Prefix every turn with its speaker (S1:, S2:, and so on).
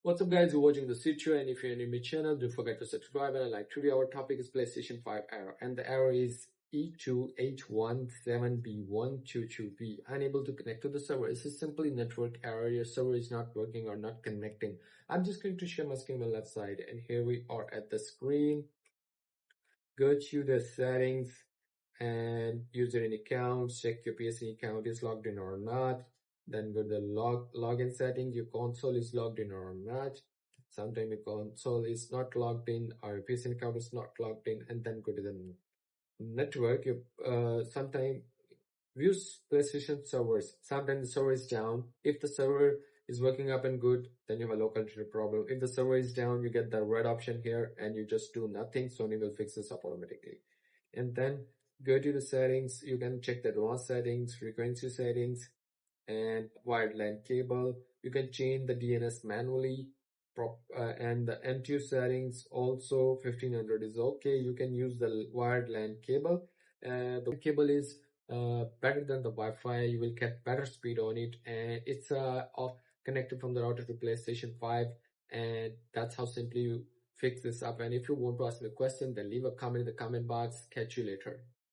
S1: What's up guys, you're watching the Situ, and if you're new to my channel, don't forget to subscribe and like. Today our topic is PlayStation 5 error, and the error is E2-817B122B. Unable to connect to the server. It's a simply network error. Your server is not working or not connecting. I'm just going to share my screen on the left side, and here we are at the screen. Go to the settings and user and accounts, check your PSN account is logged in or not. Then go to the login settings, your console is logged in or not. Sometimes your console is not logged in or your PSN account is not logged in, and then go to the network. You sometimes use PlayStation servers. Sometimes the server is down. If the server is working up and good, then you have a local internet problem. If the server is down, you get the red option here and you just do nothing. Sony will fix this up automatically. And then go to the settings. You can check the advanced settings, frequency settings, and wired LAN cable. You can change the DNS manually. And the MTU settings also 1500 is okay. You can use the wired LAN cable. The cable is better than the Wi-Fi. You will get better speed on it, and it's connected from the router to PlayStation 5, and that's how simply you fix this up. And if you want to ask me a question, then leave a comment in the comment box. Catch you later.